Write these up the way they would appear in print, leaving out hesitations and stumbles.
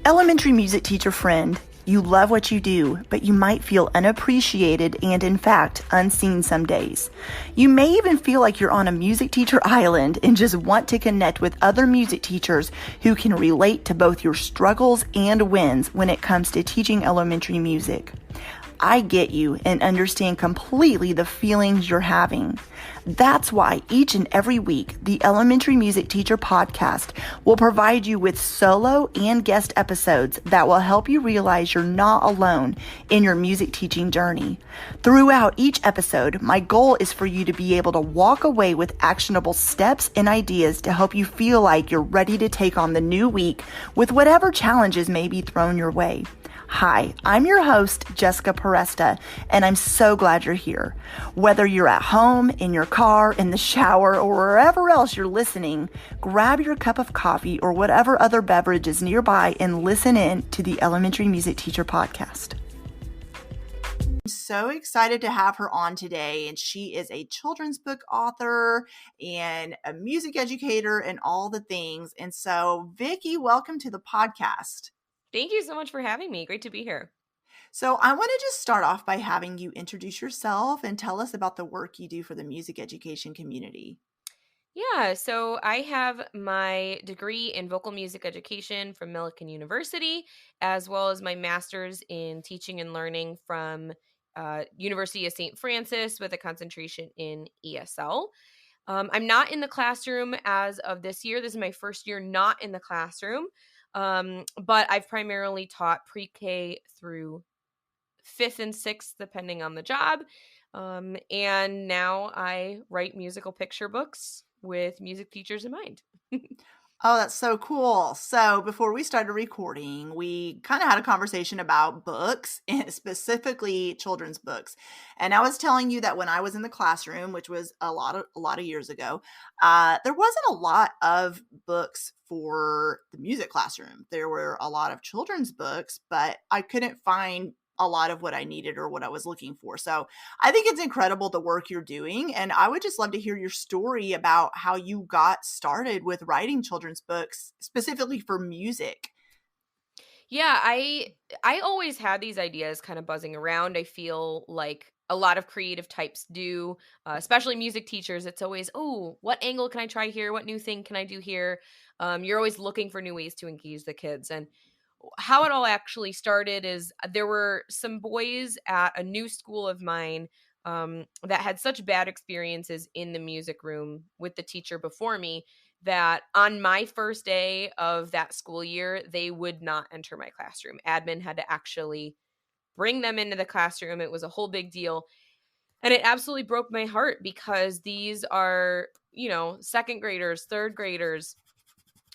Elementary music teacher friend, you love what you do, but you might feel unappreciated and, in fact, unseen some days. You may even feel like you're on a music teacher island and just want to connect with other music teachers who can relate to both your struggles and wins when it comes to teaching elementary music. I get you and understand completely the feelings you're having. That's why each and every week, the Elementary Music Teacher Podcast will provide you with solo and guest episodes that will help you realize you're not alone in your music teaching journey. Throughout each episode, my goal is for you to be able to walk away with actionable steps and ideas to help you feel like you're ready to take on the new week with whatever challenges may be thrown your way. Hi, I'm your host, Jessica Peresta, and I'm so glad you're here. Whether you're at home, in your car, in the shower, or wherever else you're listening, grab your cup of coffee or whatever other beverage is nearby and listen in to the Elementary Music Teacher Podcast. I'm so excited to have her on today, and she is a children's book author and a music educator and all the things. And so, Vicky, welcome to the podcast. Thank you so much for having me. Great to be here. So I want to just start off by having you introduce yourself and tell us about the work you do for the music education community. Yeah, so I have my degree in vocal music education from Millikan University, as well as my master's in teaching and learning from University of St. Francis with a concentration in ESL. I'm not in the classroom as of this year. This is my first year not in the classroom. But I've primarily taught pre-K through 5th and 6th, depending on the job. And now I write musical picture books with music teachers in mind. Oh, that's so cool. So before we started recording, we kind of had a conversation about books and specifically children's books. And I was telling you that when I was in the classroom, which was a lot of years ago, there wasn't a lot of books for the music classroom. There were a lot of children's books, but I couldn't find a lot of what I needed or what I was looking for. So I think it's incredible the work you're doing. And I would just love to hear your story about how you got started with writing children's books, specifically for music. Yeah, I always had these ideas kind of buzzing around. I feel like a lot of creative types do, especially music teachers. It's always, oh, what angle can I try here? What new thing can I do here? You're always looking for new ways to engage the kids. And how it all actually started is there were some boys at a new school of mine that had such bad experiences in the music room with the teacher before me that on my first day of that school year, they would not enter my classroom. Admin had to actually bring them into the classroom. It was a whole big deal. And it absolutely broke my heart because these are, second graders, third graders.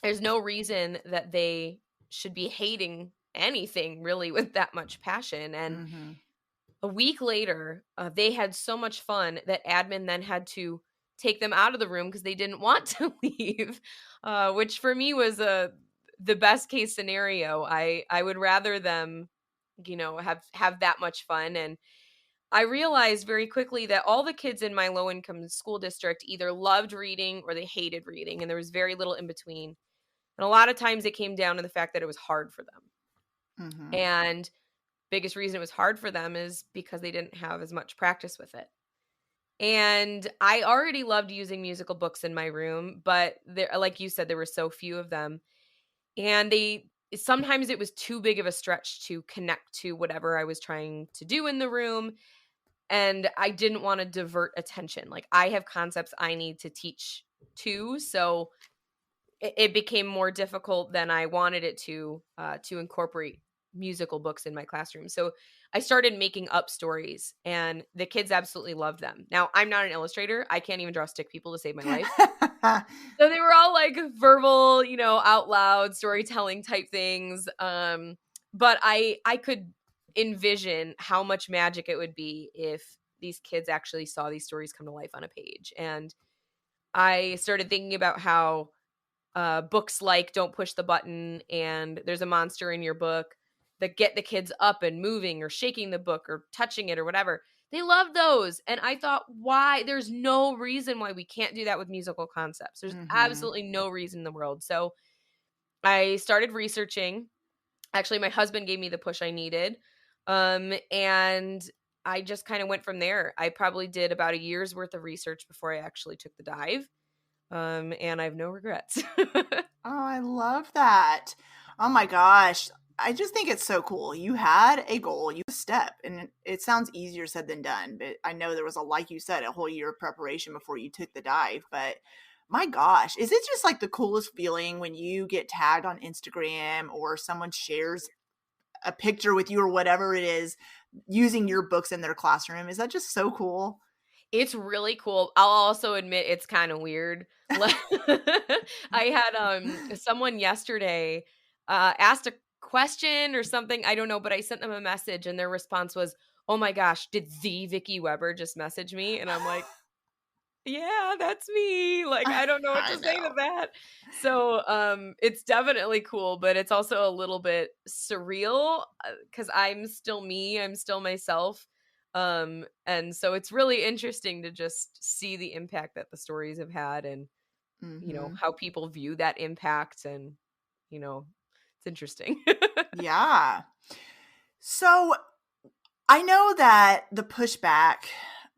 There's no reason that they should be hating anything really with that much passion. And a week later, they had so much fun that admin then had to take them out of the room because they didn't want to leave, which for me was the best case scenario. I would rather them, have that much fun. And I realized very quickly that all the kids in my low income school district either loved reading or they hated reading, and there was very little in between. And a lot of times it came down to the fact that it was hard for them. And biggest reason it was hard for them is because they didn't have as much practice with it. And I already loved using musical books in my room, but there, like you said, there were so few of them. And sometimes it was too big of a stretch to connect to whatever I was trying to do in the room. And I didn't want to divert attention. Like, I have concepts I need to teach too. So it became more difficult than I wanted it to incorporate musical books in my classroom. So I started making up stories, and the kids absolutely loved them. Now, I'm not an illustrator. I can't even draw stick people to save my life. So they were all like verbal, out loud storytelling type things. But I could envision how much magic it would be if these kids actually saw these stories come to life on a page. And I started thinking about how books like Don't Push the Button and There's a Monster in Your Book that get the kids up and moving or shaking the book or touching it or whatever. They love those. And I thought, why? There's no reason why we can't do that with musical concepts. There's absolutely no reason in the world. So I started researching Actually, my husband gave me the push I needed. And I just kind of went from there. I probably did about a year's worth of research before I actually took the dive. And I have no regrets. Oh, I love that. Oh my gosh. I just think it's so cool. You had a goal, you had a step, and it sounds easier said than done. But I know there was like you said, a whole year of preparation before you took the dive. But my gosh, is it just like the coolest feeling when you get tagged on Instagram or someone shares a picture with you or whatever it is using your books in their classroom? Is that just so cool? It's really cool. I'll also admit it's kind of weird. I had someone yesterday asked a question or something, I don't know, but I sent them a message and their response was, "Oh my gosh, did the Vicky Weber just message me?" And I'm like, "Yeah, that's me." Like, I don't know what I to say to know. that. So, it's definitely cool, but it's also a little bit surreal cuz I'm still me, I'm still myself. And so it's really interesting to just see the impact that the stories have had and, Hmm. how people view that impact and, you know, it's interesting. Yeah. So I know that the pushback,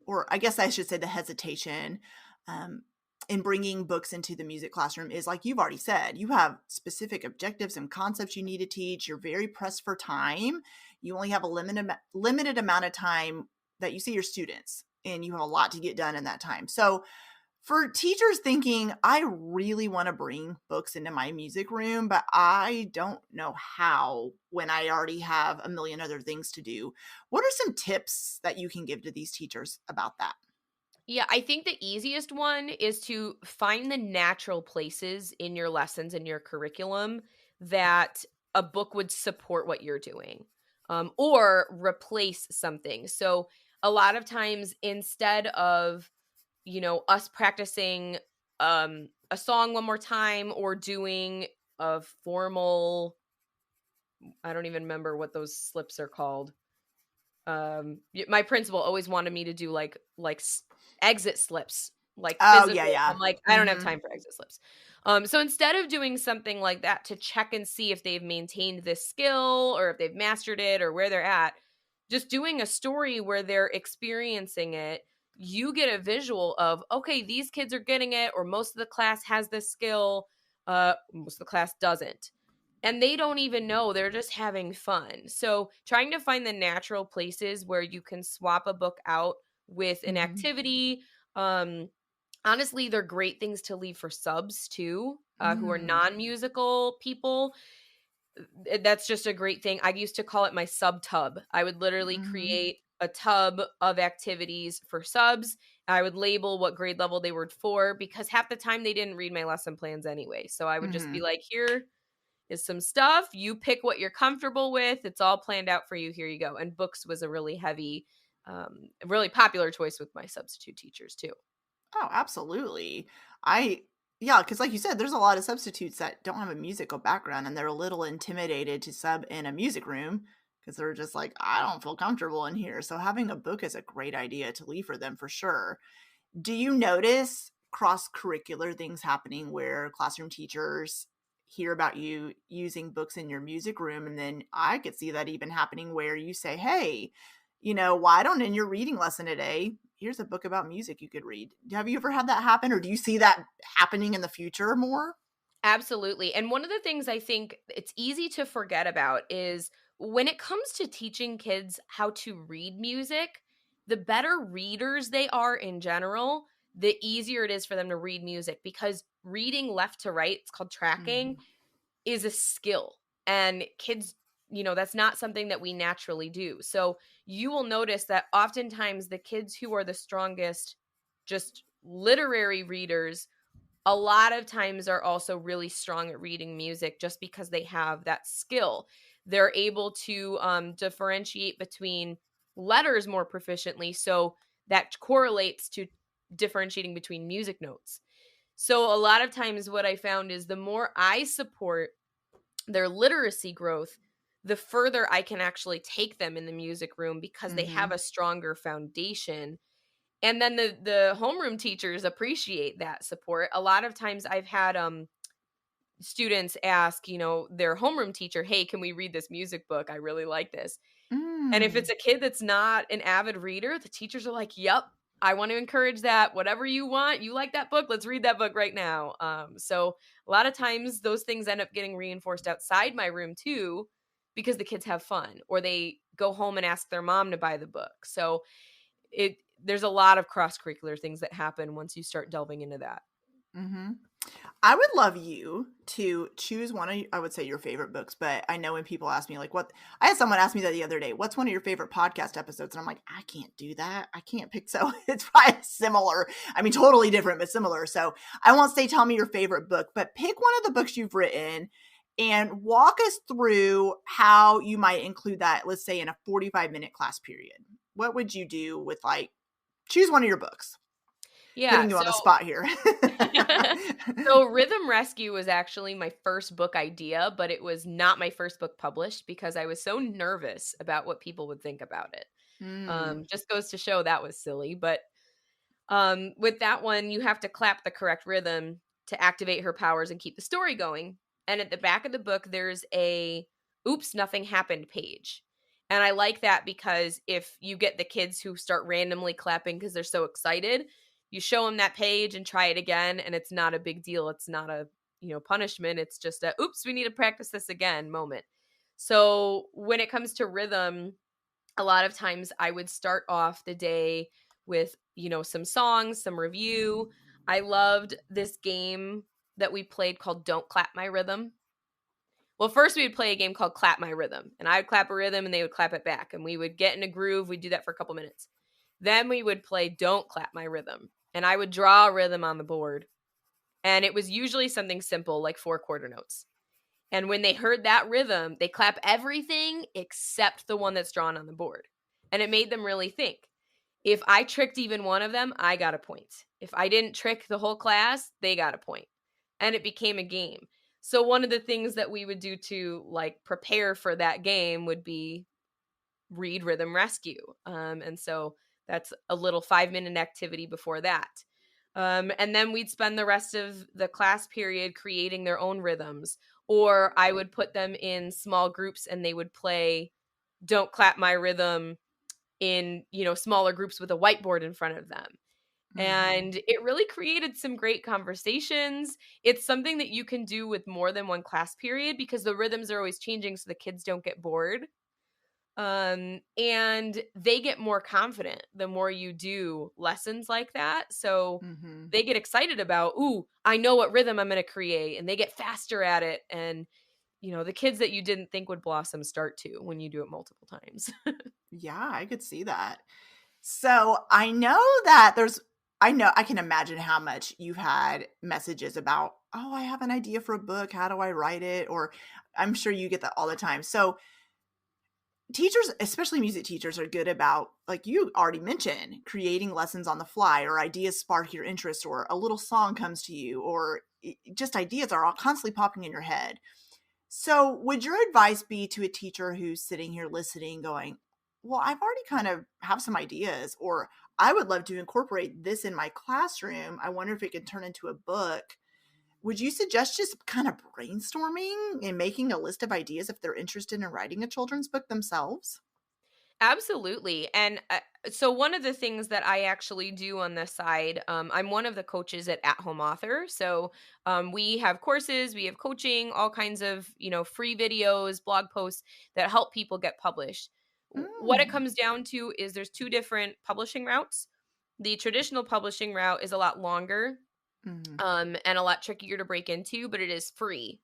or I guess I should say the hesitation, um, in bringing books into the music classroom is like you've already said, you have specific objectives and concepts you need to teach. You're very pressed for time. You only have a limited amount of time that you see your students, and you have a lot to get done in that time. So for teachers thinking, I really want to bring books into my music room, but I don't know how when I already have a million other things to do. What are some tips that you can give to these teachers about that? Yeah, I think the easiest one is to find the natural places in your lessons and your curriculum that a book would support what you're doing, or replace something. So, a lot of times, instead of us practicing a song one more time or doing a formal, I don't even remember what those slips are called. My principal always wanted me to do exit slips, like Oh, yeah, physical. yeah. I'm like, I don't have Mhm. time for exit slips. So instead of doing something like that to check and see if they've maintained this skill or if they've mastered it or where they're at, just doing a story where they're experiencing it, you get a visual of, okay, these kids are getting it, or most of the class has this skill, most of the class doesn't, and they don't even know, they're just having fun. So trying to find the natural places where you can swap a book out with an Mhm. activity. Um honestly, they're great things to leave for subs too, who are Mm. non-musical people. That's just a great thing. I used to call it my sub tub. I would literally Mhm. create a tub of activities for subs. I would label what grade level they were for, because half the time they didn't read my lesson plans anyway. So I would just be Mhm. like, here is some stuff. You pick what you're comfortable with. It's all planned out for you. Here you go. And books was a really heavy, really popular choice with my substitute teachers too. Oh, absolutely. I Yeah, because like you said, there's a lot of substitutes that don't have a musical background and they're a little intimidated to sub in a music room because they're just like, I don't feel comfortable in here. So having a book is a great idea to leave for them for sure. Do you notice cross-curricular things happening where classroom teachers hear about you using books in your music room? And then I could see that even happening where you say, hey, why don't in your reading lesson today, here's a book about music you could read. Have you ever had that happen, or do you see that happening in the future more? Absolutely. And one of the things I think it's easy to forget about is when it comes to teaching kids how to read music, the better readers they are in general, the easier it is for them to read music, because reading left to right, it's called tracking, Mhm. is a skill. And kids, that's not something that we naturally do. So you will notice that oftentimes the kids who are the strongest, just literary readers, a lot of times are also really strong at reading music just because they have that skill. They're able to differentiate between letters more proficiently. So that correlates to differentiating between music notes. So a lot of times, what I found is the more I support their literacy growth, the further I can actually take them in the music room because they have Mhm. a stronger foundation. And then the homeroom teachers appreciate that support. A lot of times I've had students ask, their homeroom teacher, hey, can we read this music book? I really like this. And if Mm. it's a kid that's not an avid reader, the teachers are like, yep, I want to encourage that. Whatever you want, you like that book, let's read that book right now. So a lot of times those things end up getting reinforced outside my room too, because the kids have fun or they go home and ask their mom to buy the book. So there's a lot of cross-curricular things that happen once you start delving into that. Mm-hmm. I would love you to choose one of, I would say your favorite books, but I know when people ask me, like, I had someone ask me that the other day, what's one of your favorite podcast episodes? And I'm like, I can't do that. I can't pick. So it's probably similar. I mean, totally different, but similar. So I won't say, tell me your favorite book, but pick one of the books you've written and walk us through how you might include that, let's say in a 45-minute class period. What would you do with, like, choose one of your books? Yeah. Putting you on the spot here. So Rhythm Rescue was actually my first book idea, but it was not my first book published because I was so nervous about what people would think about it. Mm. Just goes to show that was silly. But with that one, you have to clap the correct rhythm to activate her powers and keep the story going. And at the back of the book, there's a oops, nothing happened page. And I like that because if you get the kids who start randomly clapping because they're so excited, you show them that page and try it again, and it's not a big deal. It's not a, punishment. It's just a oops, we need to practice this again moment. So when it comes to rhythm, a lot of times I would start off the day with, some songs, some review. I loved this game that we played called Don't Clap My Rhythm. Well, first we would play a game called Clap My Rhythm, and I would clap a rhythm and they would clap it back, and we would get in a groove. We'd do that for a couple minutes. Then we would play Don't Clap My Rhythm, and I would draw a rhythm on the board, and it was usually something simple like 4 quarter notes. And when they heard that rhythm, they clap everything except the one that's drawn on the board. And it made them really think. If I tricked even one of them, I got a point. If I didn't trick the whole class, they got a point. And it became a game. So one of the things that we would do to like prepare for that game would be read Rhythm Rescue. And so that's a little 5-minute activity before that. And then we'd spend the rest of the class period creating their own rhythms, or I would put them in small groups and they would play Don't Clap My Rhythm in, smaller groups with a whiteboard in front of them. Mm-hmm. And it really created some great conversations. It's something that you can do with more than one class period because the rhythms are always changing so the kids don't get bored. And they get more confident the more you do lessons like that. So Mm-hmm. they get excited about, ooh, I know what rhythm I'm going to create, and they get faster at it. And, the kids that you didn't think would blossom start to when you do it multiple times. Yeah, I could see that. So I know that I can imagine how much you've had messages about, oh, I have an idea for a book. How do I write it? Or I'm sure you get that all the time. So teachers, especially music teachers, are good about, like you already mentioned, creating lessons on the fly, or ideas spark your interest, or a little song comes to you, or just ideas are all constantly popping in your head. So would your advice be to a teacher who's sitting here listening going, well, I've already kind of have some ideas, or I would love to incorporate this in my classroom. I wonder if it could turn into a book. Would you suggest just kind of brainstorming and making a list of ideas if they're interested in writing a children's book themselves? Absolutely. And so, one of the things that I actually do on this side, I'm one of the coaches at Home Author. So, we have courses, we have coaching, all kinds of, free videos, blog posts that help people get published. What it Mm. comes down to is there's 2 different publishing routes. The traditional publishing route is a lot longer, Mhm. and a lot trickier to break into, but it is free.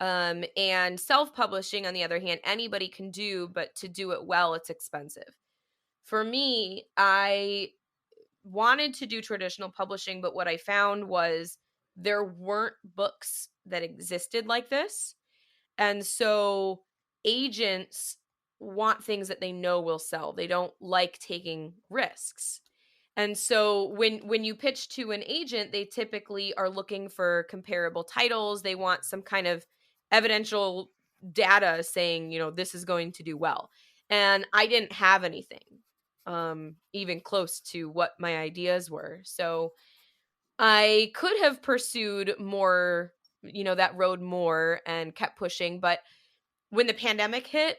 And self-publishing, on the other hand, anybody can do, but to do it well, it's expensive. For me, I wanted to do traditional publishing, but what I found was there weren't books that existed like this. And so agents want things that they know will sell. They don't like taking risks. And so when you pitch to an agent, they typically are looking for comparable titles. They want some kind of evidential data saying, this is going to do well. And I didn't have anything even close to what my ideas were. So I could have pursued more that road more and kept pushing. But when the pandemic hit,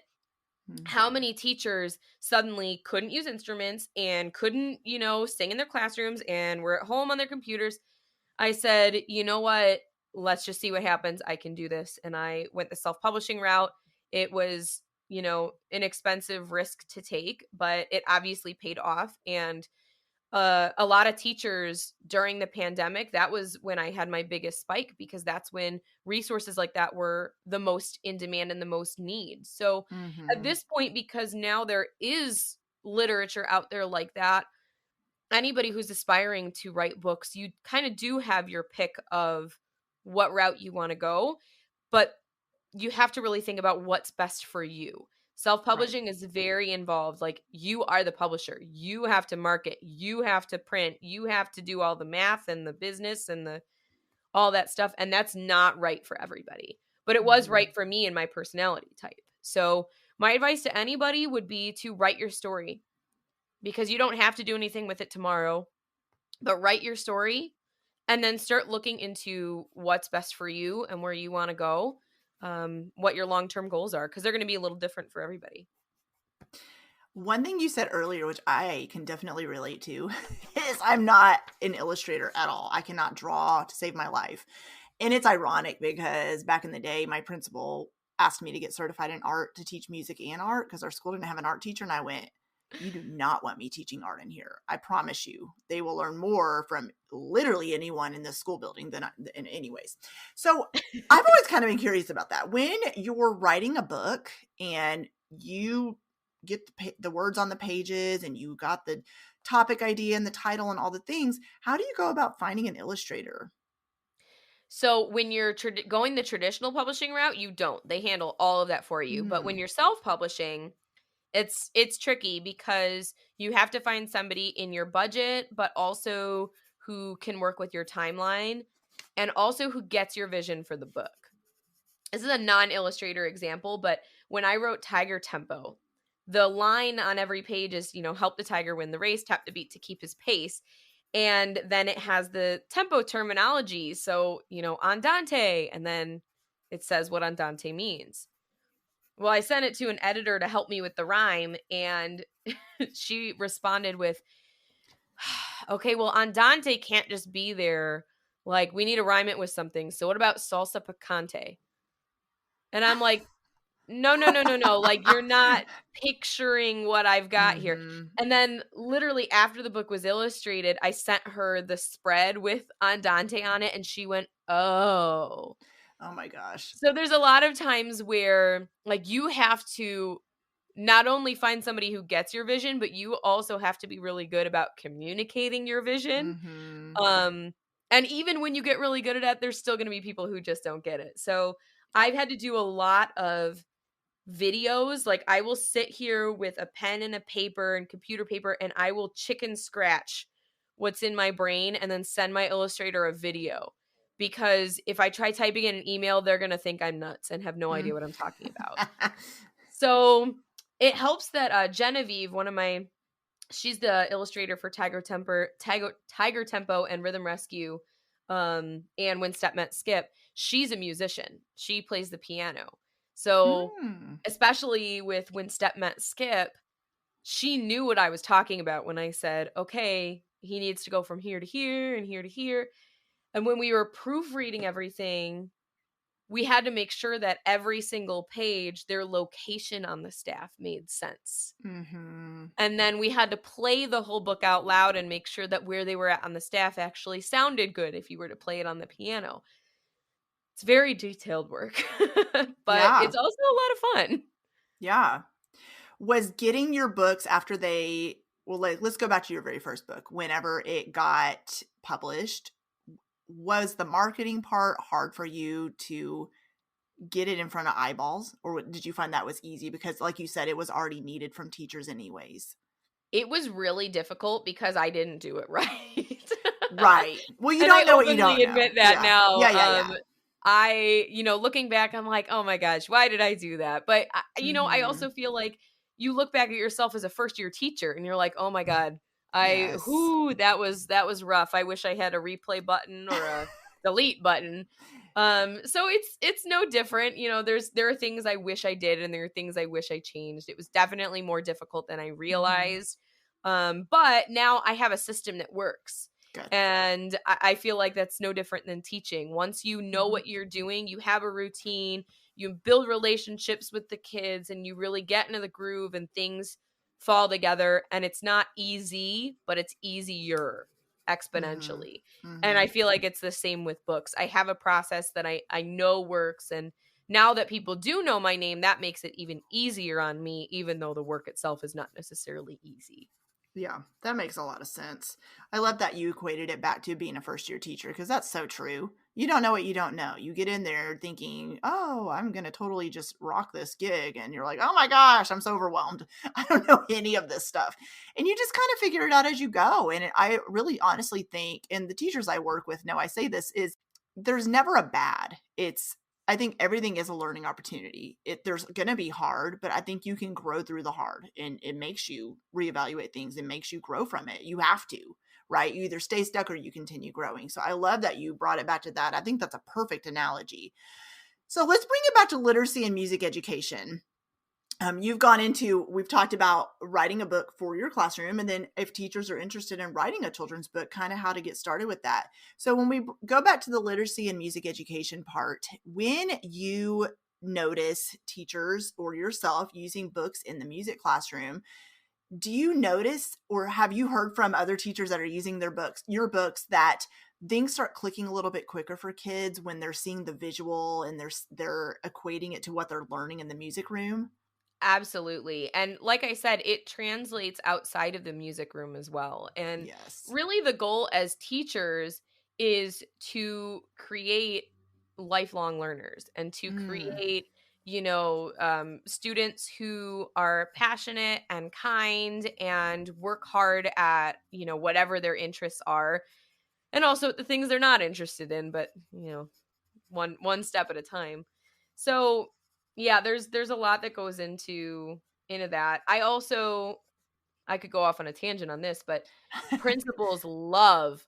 how many teachers suddenly couldn't use instruments and couldn't, sing in their classrooms and were at home on their computers? I said, you know what? Let's just see what happens. I can do this. And I went the self-publishing route. It was, an expensive risk to take, but it obviously paid off. And a lot of teachers during the pandemic, that was when I had my biggest spike, because that's when resources like that were the most in demand and the most need. So at this point, because now there is literature out there like that, anybody who's aspiring to write books, you kind of do have your pick of what route you want to go, but you have to really think about what's best for you. Right. Self-publishing is very involved. Like, you are the publisher. You have to market, you have to print, you have to do all the math and the business and all that stuff, and that's not right for everybody. But it was right for me and my personality type. So, my advice to anybody would be to write your story, because you don't have to do anything with it tomorrow, but write your story and then start looking into what's best for you and where you want to go, what your long-term goals are, because they're going to be a little different for everybody. One thing you said earlier, which I can definitely relate to, is I'm not an illustrator at all. I cannot draw to save my life. And it's ironic because back in the day, my principal asked me to get certified in art to teach music and art because our school didn't have an art teacher. And I went, you do not want me teaching art in here. I promise you, they will learn more from literally anyone in this school building than in anyways. So I've always kind of been curious about that. When you're writing a book and you get the words on the pages and you got the topic idea and the title and all the things, how do you go about finding an illustrator? So when you're going the traditional publishing route, you don't. They handle all of that for you. But when you're self-publishing, it's tricky, because you have to find somebody in your budget, but also who can work with your timeline, and also who gets your vision for the book. This is a non-illustrator example, but when I wrote Tiger Tempo, the line on every page is, help the tiger win the race, tap the beat to keep his pace. And then it has the tempo terminology. So, andante, and then it says what andante means. Well, I sent it to an editor to help me with the rhyme, and she responded with, okay, well, andante can't just be there. Like, we need to rhyme it with something. So what about salsa picante? And I'm like, no. Like, you're not picturing what I've got here. And then literally after the book was illustrated, I sent her the spread with andante on it, and she went, oh. Oh my gosh. So there's a lot of times where, like, you have to not only find somebody who gets your vision, but you also have to be really good about communicating your vision. And even when you get really good at it, there's still going to be people who just don't get it. So I've had to do a lot of videos. Like, I will sit here with a pen and a paper and computer paper, and I will chicken scratch what's in my brain and then send my illustrator a video. Because if I try typing in an email, they're going to think I'm nuts and have no idea what I'm talking about. So it helps that Genevieve, she's the illustrator for Tiger Tempo and Rhythm Rescue, and When Step Met Skip. She's a musician. She plays the piano. So especially with When Step Met Skip, she knew what I was talking about when I said, okay, he needs to go from here to here and here to here. And when we were proofreading everything, we had to make sure that every single page, their location on the staff made sense. And then we had to play the whole book out loud and make sure that where they were at on the staff actually sounded good if you were to play it on the piano. It's very detailed work, but it's also a lot of fun. Yeah. Was getting your books after let's go back to your very first book. Whenever it got published, was the marketing part hard for you to get it in front of eyeballs, or did you find that was easy because, like you said, it was already needed from teachers anyways? It was really difficult because I didn't do it right. Right. Well, you don't know what you don't know. Admit that now. Yeah. I, looking back, I'm like, oh my gosh, why did I do that? But I also feel like you look back at yourself as a first year teacher and you're like, oh my God, that was rough. I wish I had a replay button or a delete button. So it's no different. There are things I wish I did and there are things I wish I changed. It was definitely more difficult than I Mm-hmm. realized. But now I have a system that works. Good. And I feel like that's no different than teaching. Once you know Mm-hmm. what you're doing, you have a routine, you build relationships with the kids, and you really get into the groove and things fall together. And it's not easy, but it's easier Mm-hmm. exponentially. And Mm-hmm. I feel like it's the same with books. I have a process that I know works, and now that people do know my name, that makes it even easier on me, even though the work itself is not necessarily easy. Yeah, that makes a lot of sense. I love that you equated it back to being a first year teacher because that's so true. You don't know what you don't know. You get in there thinking, oh, I'm going to totally just rock this gig. And you're like, oh my gosh, I'm so overwhelmed. I don't know any of this stuff. And you just kind of figure it out as you go. And I really honestly think, and the teachers I work with know I say this, is there's never a bad. I think everything is a learning opportunity. There's going to be hard, but I think you can grow through the hard, and it makes you reevaluate things and makes you grow from it. You have to, right? You either stay stuck or you continue growing. So I love that you brought it back to that. I think that's a perfect analogy. So let's bring it back to literacy and music education. We've talked about writing a book for your classroom, and then if teachers are interested in writing a children's book, kind of how to get started with that. So when we go back to the literacy and music education part, when you notice teachers or yourself using books in the music classroom, do you notice, or have you heard from other teachers that are using your books, that things start clicking a little bit quicker for kids when they're seeing the visual and they're equating it to what they're learning in the music room? Absolutely. And like I said, it translates outside of the music room as well. And Yes. really, the goal as teachers is to create lifelong learners and to Mm. create, students who are passionate and kind and work hard at, whatever their interests are. And also the things they're not interested in, but, one step at a time. So, yeah, there's a lot that goes into that. I could go off on a tangent on this, but principals love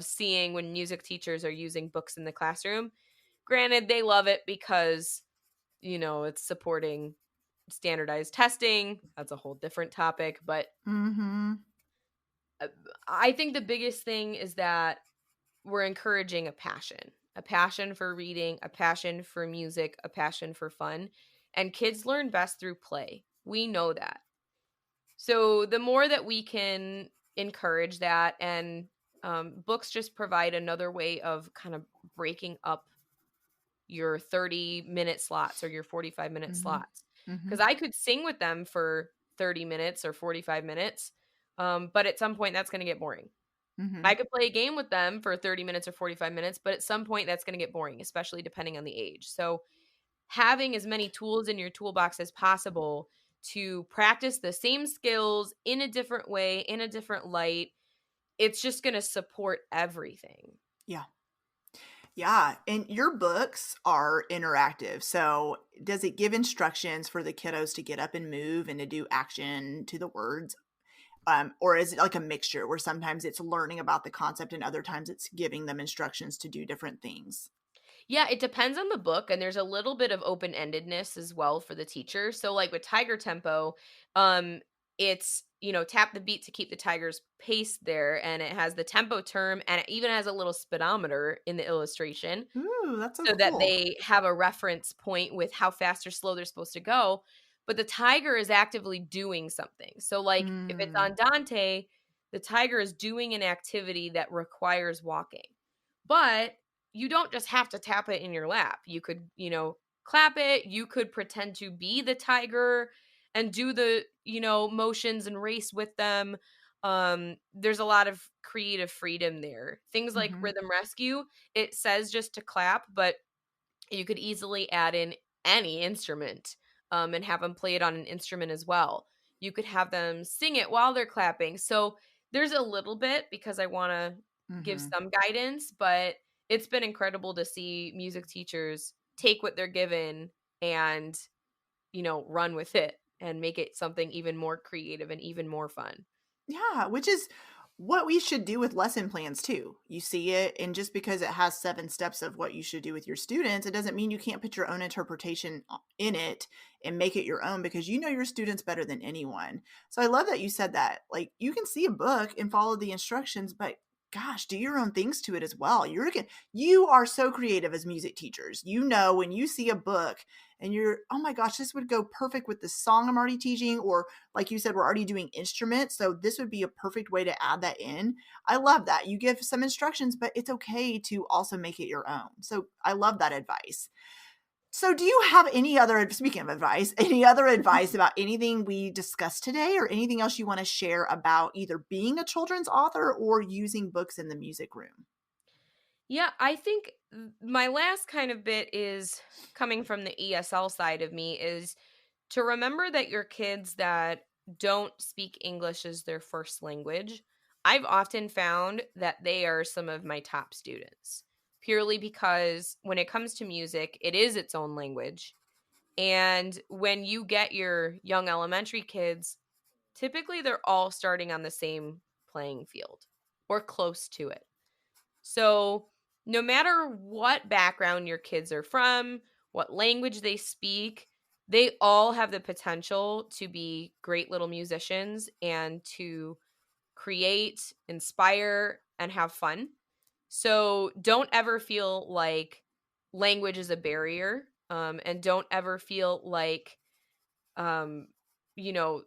seeing when music teachers are using books in the classroom. Granted, they love it because, it's supporting standardized testing. That's a whole different topic, but Mhm. uh, I think the biggest thing is that we're encouraging a passion for reading, a passion for music, a passion for fun. And kids learn best through play. We know that. So the more that we can encourage that, and books just provide another way of kind of breaking up your 30-minute slots or your 45-minute Mhm. slots. Because Mhm. I could sing with them for 30 minutes or 45 minutes, but at some point that's going to get boring. I Mhm. could play a game with them for 30 minutes or 45 minutes, but at some point that's going to get boring, especially depending on the age. So, having as many tools in your toolbox as possible to practice the same skills in a different way, in a different light, it's just going to support everything. Yeah. Yeah, and your books are interactive. So, does it give instructions for the kiddos to get up and move and to do action to the words? Or is it like a mixture where sometimes it's learning about the concept and other times it's giving them instructions to do different things? Yeah, it depends on the book, and there's a little bit of open-endedness as well for the teacher. So like with Tiger Tempo, it's, tap the beat to keep the tiger's pace there, and it has the tempo term, and it even has a little speedometer in the illustration Ooh, that's so so that cool. they have a reference point with how fast or slow they're supposed to go. But the tiger is actively doing something. So like if it's Mm. on Dante, the tiger is doing an activity that requires walking. But you don't just have to tap it in your lap. You could, clap it. You could pretend to be the tiger and do the, motions and race with them. There's a lot of creative freedom there. Things like Mhm. Rhythm Rescue, it says just to clap, but you could easily add in any instrument, and have them play it on an instrument as well. You could have them sing it while they're clapping. So there's a little bit because I want to give Mhm. some guidance, but it's been incredible to see music teachers take what they're given and, run with it and make it something even more creative and even more fun. Yeah, which is what we should do with lesson plans too. You see it, and just because it has 7 steps of what you should do with your students, it doesn't mean you can't put your own interpretation in it and make it your own, because you know your students better than anyone. So I love that you said that. Like, you can see a book and follow the instructions, but gosh, do your own things to it as well. You are so creative as music teachers. You know, when you see a book and you're, oh my gosh, this would go perfect with the song I'm already teaching, or like you said, we're already doing instruments, so this would be a perfect way to add that in. I love that. You give some instructions, but it's okay to also make it your own. So I love that advice. So do you have speaking of advice, any other advice about anything we discussed today, or anything else you want to share about either being a children's author or using books in the music room? Yeah, I think my last kind of bit is coming from the ESL side of me, is to remember that your kids that don't speak English as their first language, I've often found that they are some of my top students, purely because when it comes to music, it is its own language. And when you get your young elementary kids, typically they're all starting on the same playing field or close to it. So no matter what background your kids are from, what language they speak, they all have the potential to be great little musicians and to create, inspire, and have fun. So don't ever feel like language is a barrier, and don't ever feel like, um, you know,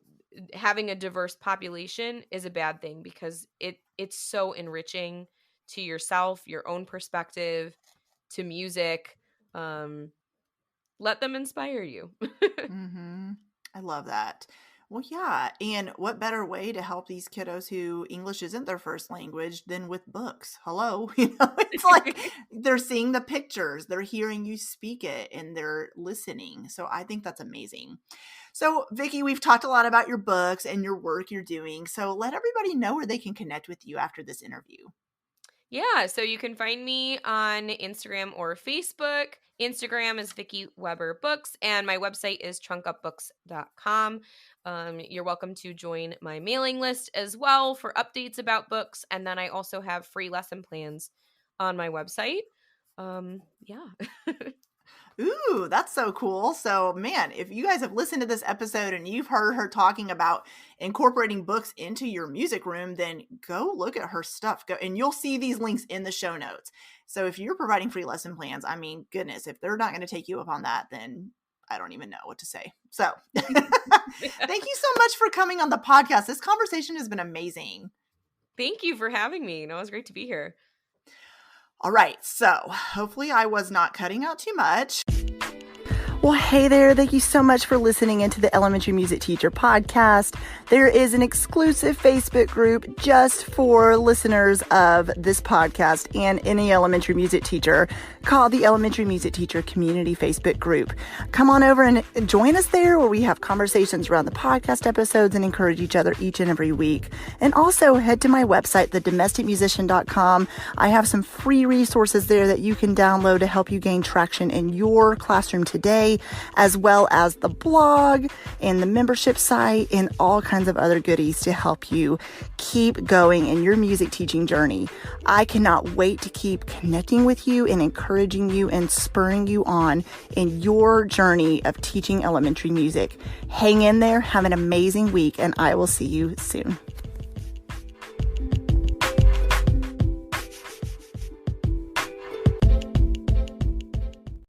having a diverse population is a bad thing, because it's so enriching to yourself, your own perspective, to music. Let them inspire you. Mm-hmm. I love that. Well, yeah. And what better way to help these kiddos who English isn't their first language than with books? Hello. It's like they're seeing the pictures, they're hearing you speak it, and they're listening. So I think that's amazing. So, Vicky, we've talked a lot about your books and your work you're doing. So let everybody know where they can connect with you after this interview. Yeah, so you can find me on Instagram or Facebook. Instagram is Vicky Weber Books, and my website is trunkupbooks.com. You're welcome to join my mailing list as well for updates about books, and then I also have free lesson plans on my website. Yeah. Ooh, that's so cool. So, man, if you guys have listened to this episode and you've heard her talking about incorporating books into your music room, then go look at her stuff. Go, and you'll see these links in the show notes. So, if you're providing free lesson plans, I mean, goodness, if they're not going to take you up on that, then I don't even know what to say. So, thank you so much for coming on the podcast. This conversation has been amazing. Thank you for having me. It was great to be here. All right, so hopefully I was not cutting out too much. Well, hey there. Thank you so much for listening into the Elementary Music Teacher podcast. There is an exclusive Facebook group just for listeners of this podcast and any elementary music teacher called the Elementary Music Teacher Community Facebook group. Come on over and join us there, where we have conversations around the podcast episodes and encourage each other each and every week. And also head to my website, thedomesticmusician.com. I have some free resources there that you can download to help you gain traction in your classroom today, as well as the blog and the membership site and all kinds of other goodies to help you keep going in your music teaching journey. I cannot wait to keep connecting with you and encouraging you and spurring you on in your journey of teaching elementary music. Hang in there, have an amazing week, and I will see you soon.